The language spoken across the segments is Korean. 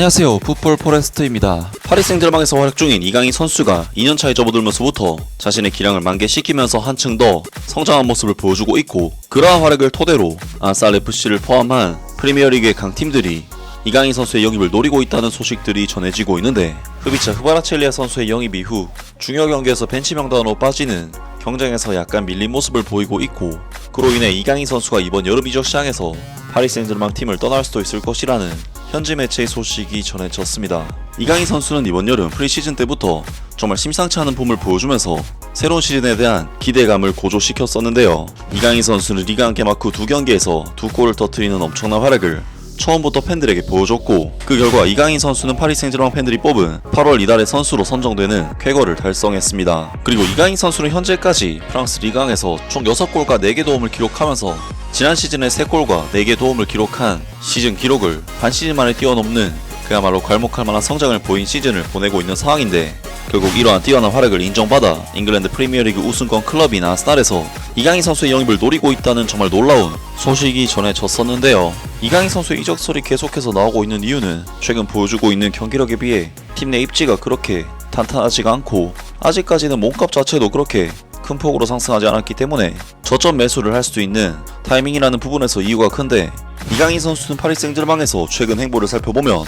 안녕하세요, 풋볼 포레스트입니다. 파리 생제르맹에서 활약 중인 이강인 선수가 2년차에 접어들면서부터 자신의 기량을 만개시키면서 한층 더 성장한 모습을 보여주고 있고, 그러한 활약을 토대로 안살 FC를 포함한 프리미어리그의 강팀들이 이강인 선수의 영입을 노리고 있다는 소식들이 전해지고 있는데, 흡이차 흐바라첼리아 선수의 영입 이후 중요 경기에서 벤치 명단으로 빠지는 경쟁에서 약간 밀린 모습을 보이고 있고, 그로 인해 이강인 선수가 이번 여름 이적 시장에서 파리 생제르맹 팀을 떠날 수도 있을 것이라는 현지 매체의 소식이 전해졌습니다. 이강인 선수는 이번 여름 프리시즌 때부터 정말 심상치 않은 폼을 보여주면서 새로운 시즌에 대한 기대감을 고조시켰었는데요. 이강인 선수는 리그1 개막 후 2경기에서 2골을 터뜨리는 엄청난 활약을 처음부터 팬들에게 보여줬고, 그 결과 이강인 선수는 파리 생제르맹 팬들이 뽑은 8월 이달의 선수로 선정되는 쾌거를 달성했습니다. 그리고 이강인 선수는 현재까지 프랑스 리그1에서 총 6골과 4개 도움을 기록하면서 지난 시즌에 3골과 4개 도움을 기록한 시즌 기록을 반 시즌 만에 뛰어넘는 그야말로 괄목할 만한 성장을 보인 시즌을 보내고 있는 상황인데, 결국 이러한 뛰어난 활약을 인정받아 잉글랜드 프리미어리그 우승권 클럽인 아스날에서 이강인 선수의 영입을 노리고 있다는 정말 놀라운 소식이 전해졌었는데요. 이강인 선수의 이적설이 계속해서 나오고 있는 이유는 최근 보여주고 있는 경기력에 비해 팀 내 입지가 그렇게 탄탄하지가 않고, 아직까지는 몸값 자체도 그렇게 큰 폭으로 상승하지 않았기 때문에 저점 매수를 할 수 있는 타이밍이라는 부분에서 이유가 큰데, 이강인 선수는 파리 생제르맹에서 최근 행보를 살펴보면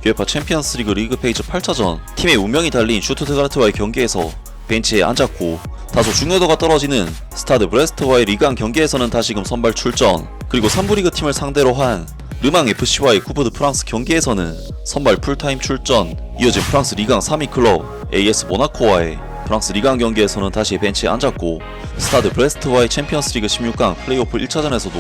UEFA 챔피언스리그 리그 페이지 8차전 팀의 운명이 달린 슈투트가르트와의 경기에서 벤치에 앉았고, 다소 중요도가 떨어지는 스타드 브레스트와의 리그1 경기에서는 다시금 선발 출전, 그리고 3부 리그 팀을 상대로 한 르망 FC와의 쿠프 드 프랑스 경기에서는 선발 풀타임 출전, 이어진 프랑스 리그1 3위 클럽 AS 모나코와의 프랑스 리그1 경기에서는 다시 벤치에 앉았고, 스타드 브레스트와의 챔피언스리그 16강 플레이오프 1차전에서도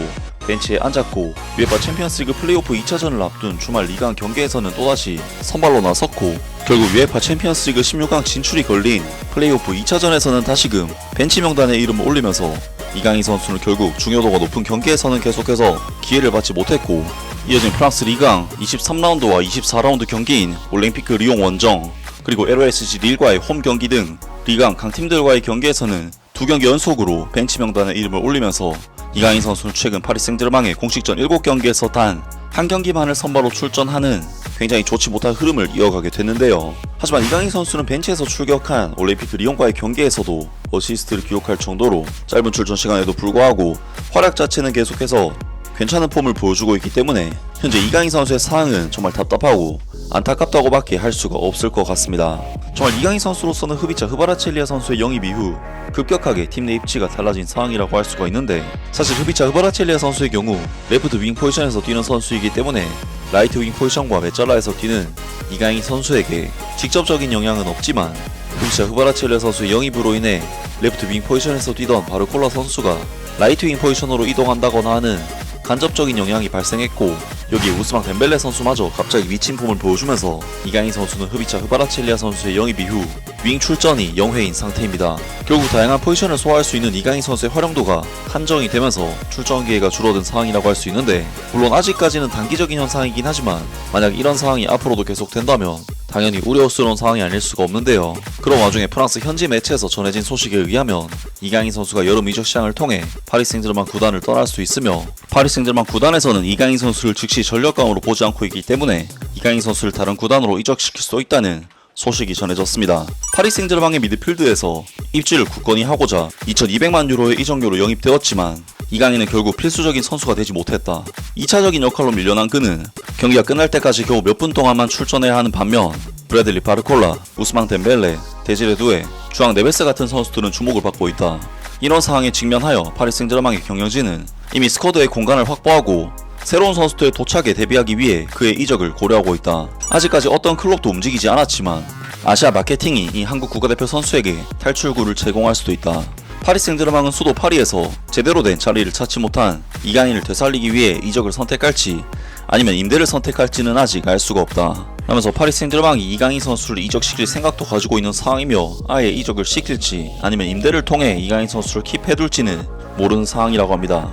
벤치에 앉았고, UEFA 챔피언스리그 플레이오프 2차전을 앞둔 주말 리그1 경기에서는 또다시 선발로 나섰고, 결국 UEFA 챔피언스리그 16강 진출이 걸린 플레이오프 2차전에서는 다시금 벤치 명단에 이름을 올리면서 이강인 선수는 결국 중요도가 높은 경기에서는 계속해서 기회를 받지 못했고, 이어진 프랑스 리그1 23라운드와 24라운드 경기인 올림피크 리옹 원정, 그리고 LOSC 릴과의 홈 경기 등 리그1 강팀들과의 경기에서는 2경기 연속으로 벤치 명단에 이름을 올리면서 이강인 선수는 최근 파리 생제르맹의 공식전 7경기에서 단 한 경기만을 선발로 출전하는 굉장히 좋지 못한 흐름을 이어가게 됐는데요. 하지만 이강인 선수는 벤치에서 출격한 올림피크 리옹과의 경기에서도 어시스트를 기록할 정도로 짧은 출전 시간에도 불구하고 활약 자체는 계속해서 괜찮은 폼을 보여주고 있기 때문에 현재 이강인 선수의 상황은 정말 답답하고 안타깝다고밖에 할 수가 없을 것 같습니다. 정말 이강인 선수로서는 흡이차 흐바라첼리아 선수의 영입 이후 급격하게 팀 내 입지가 달라진 상황이라고 할 수가 있는데, 사실 흡이차 흐바라첼리아 선수의 경우 레프트 윙 포지션에서 뛰는 선수이기 때문에 라이트 윙 포지션과 메잘라에서 뛰는 이강인 선수에게 직접적인 영향은 없지만, 흡이차 흐바라첼리아 선수의 영입으로 인해 레프트 윙 포지션에서 뛰던 바르콜라 선수가 라이트 윙 포지션으로 이동한다거나 하는 간접적인 영향이 발생했고, 여기에 우스망 덴벨레 선수마저 갑자기 미친 폼을 보여주면서 이강인 선수는 흡이차 흐바라첼리아 선수의 영입 이후 윙 출전이 0회인 상태입니다. 결국 다양한 포지션을 소화할 수 있는 이강인 선수의 활용도가 한정이 되면서 출전 기회가 줄어든 상황이라고 할 수 있는데, 물론 아직까지는 단기적인 현상이긴 하지만 만약 이런 상황이 앞으로도 계속된다면 당연히 우려스러운 상황이 아닐 수가 없는데요. 그런 와중에 프랑스 현지 매체에서 전해진 소식에 의하면 이강인 선수가 여름 이적 시장을 통해 파리 생제르맹 구단을 떠날 수 있으며, 파리 생제르맹 구단에서는 이강인 선수를 즉시 전력감으로 보지 않고 있기 때문에 이강인 선수를 다른 구단으로 이적시킬 수도 있다는 소식이 전해졌습니다. 파리 생제르맹의 미드필드에서 입지를 굳건히 하고자 2,200만 유로의 이적료로 영입되었지만 이강인은 결국 필수적인 선수가 되지 못했다. 2차적인 역할로 밀려난 그는 경기가 끝날 때까지 겨우 몇 분 동안만 출전해야 하는 반면, 브래들리 바르콜라, 우스망 덴벨레, 데지레 두에, 주앙 네베스 같은 선수들은 주목을 받고 있다. 이런 상황에 직면하여 파리 생제르맹의 경영진은 이미 스쿼드의 공간을 확보하고 새로운 선수들의 도착에 대비하기 위해 그의 이적을 고려하고 있다. 아직까지 어떤 클럽도 움직이지 않았지만 아시아 마케팅이 이 한국 국가대표 선수에게 탈출구를 제공할 수도 있다. 파리 생제르맹은 수도 파리에서 제대로 된 자리를 찾지 못한 이강인을 되살리기 위해 이적을 선택할지 아니면 임대를 선택할지는 아직 알 수가 없다. 라면서 파리 생제르맹이 이강인 선수를 이적시킬 생각도 가지고 있는 상황이며, 아예 이적을 시킬지 아니면 임대를 통해 이강인 선수를 킵해둘지는 모르는 상황이라고 합니다.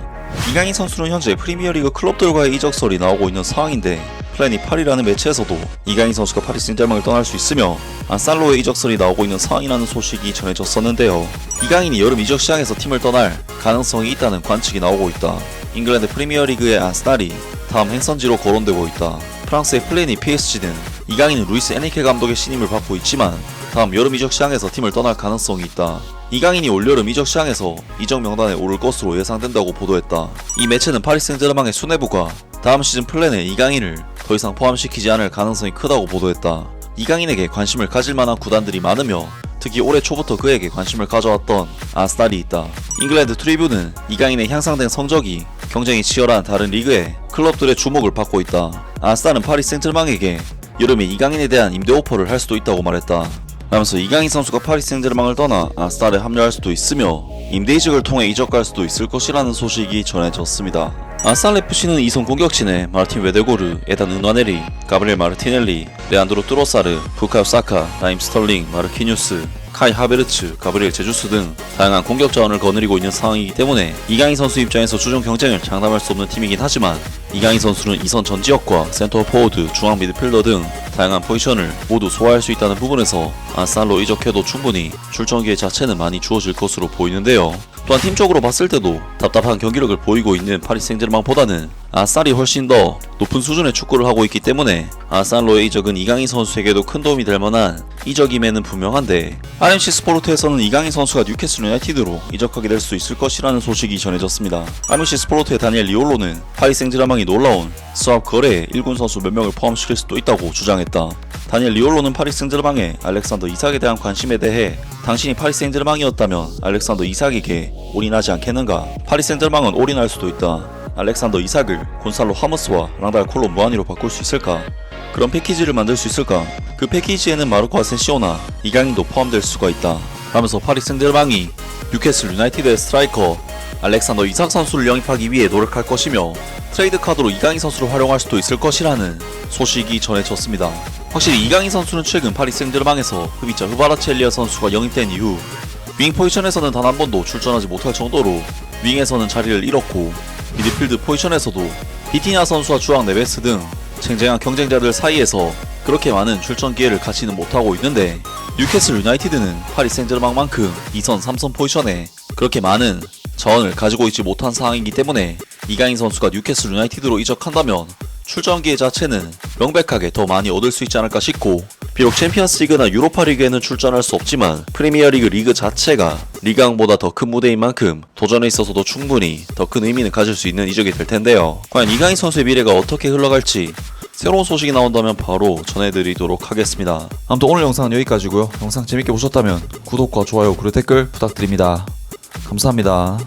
이강인 선수는 현재 프리미어리그 클럽들과의 이적설이 나오고 있는 상황인데, 플래닛 파리라는 매체에서도 이강인 선수가 파리 생제르맹을 떠날 수 있으며 안살로의 이적설이 나오고 있는 상황이라는 소식이 전해졌었는데요. 이강인이 여름 이적 시장에서 팀을 떠날 가능성이 있다는 관측이 나오고 있다. 잉글랜드 프리미어리그의 아스날이 다음 행선지로 거론되고 있다. 프랑스의 플래니 PSG는 이강인은 루이스 에니케 감독의 신임을 받고 있지만 다음 여름 이적 시장에서 팀을 떠날 가능성이 있다. 이강인이 올여름 이적 시장에서 이적 명단에 오를 것으로 예상된다고 보도했다. 이 매체는 파리 생제르맹의 수뇌부가 다음 시즌 플랜에 이강인을 더 이상 포함시키지 않을 가능성이 크다고 보도했다. 이강인에게 관심을 가질 만한 구단들이 많으며 특히 올해 초부터 그에게 관심을 가져왔던 아스날이 있다. 잉글랜드 트리뷴은 이강인의 향상된 성적이 경쟁이 치열한 다른 리그의 클럽들의 주목을 받고 있다. 아스날은 파리 생제르맹에게 여름에 이강인에 대한 임대 오퍼를 할 수도 있다고 말했다. 하면서 이강인 선수가 파리 생제르맹을 떠나 아스날에 합류할 수도 있으며 임대 이적을 통해 이적할 수도 있을 것이라는 소식이 전해졌습니다. 아스날 FC는 이선 공격진에 마르틴 웨데고르, 에단 은와네리, 가브리엘 마르티넬리, 레안드로 뚜로사르, 부카요 사카, 라임 스털링, 마르키뉴스, 카이 하베르츠, 가브리엘 제주스 등 다양한 공격 자원을 거느리고 있는 상황이기 때문에 이강인 선수 입장에서 주전 경쟁을 장담할 수 없는 팀이긴 하지만 이강인 선수는 이선 전 지역과 센터 포워드, 중앙 미드필더 등 다양한 포지션을 모두 소화할 수 있다는 부분에서 아스날로 이적해도 충분히 출전 기회 자체는 많이 주어질 것으로 보이는데요. 또한 팀적으로 봤을 때도 답답한 경기력을 보이고 있는 파리 생제르맹보다는 아스날이 훨씬 더 높은 수준의 축구를 하고 있기 때문에 아스날로의 이적은 이강인 선수에게도 큰 도움이 될 만한 이적임에는 분명한데 RMC 스포르트에서는 이강인 선수가 뉴캐슬 유나이티드로 이적하게 될 수 있을 것이라는 소식이 전해졌습니다. RMC 스포르트의 다니엘 리올로는 파리 생제르맹이 놀라운 스왑 거래에 1군 선수 몇 명을 포함시킬 수도 있다고 주장했다. 다니엘 리올로는 파리 생제르맹의 알렉산더 이삭에 대한 관심에 대해 당신이 파리 생제르맹이었다면 알렉산더 이삭에게 올인하지 않겠는가? 파리 생제르맹은 올인할 수도 있다. 알렉산더 이삭을 곤살로 하머스와 랑달 콜로 무한히로 바꿀 수 있을까? 그런 패키지를 만들 수 있을까? 그 패키지에는 마르코 아센시오나 이강인도 포함될 수가 있다. 하면서 파리 생제르맹이 뉴캐슬 유나이티드의 스트라이커 알렉산더 이삭 선수를 영입하기 위해 노력할 것이며 트레이드 카드로 이강인 선수를 활용할 수도 있을 것이라는 소식이 전해졌습니다. 확실히 이강인 선수는 최근 파리 생제르맹에서 흡입자 흐바라첼리아 선수가 영입된 이후 윙 포지션에서는 단 한 번도 출전하지 못할 정도로 윙에서는 자리를 잃었고 미드필드 포지션에서도 비티냐 선수와 주앙 네베스 등 쟁쟁한 경쟁자들 사이에서 그렇게 많은 출전 기회를 갖지는 못하고 있는데 뉴캐슬 유나이티드는 파리 생제르맹만큼 2선, 3선 포지션에 그렇게 많은 자원을 가지고 있지 못한 상황이기 때문에 이강인 선수가 뉴캐슬 유나이티드로 이적한다면 출전 기회 자체는 명백하게 더 많이 얻을 수 있지 않을까 싶고 비록 챔피언스 리그나 유로파 리그에는 출전할 수 없지만 프리미어 리그 자체가 리그왕보다 더 큰 무대인 만큼 도전에 있어서도 충분히 더 큰 의미는 가질 수 있는 이적이 될 텐데요. 과연 이강인 선수의 미래가 어떻게 흘러갈지 새로운 소식이 나온다면 바로 전해드리도록 하겠습니다. 아무튼 오늘 영상은 여기까지고요. 영상 재밌게 보셨다면 구독과 좋아요 그리고 댓글 부탁드립니다. 감사합니다.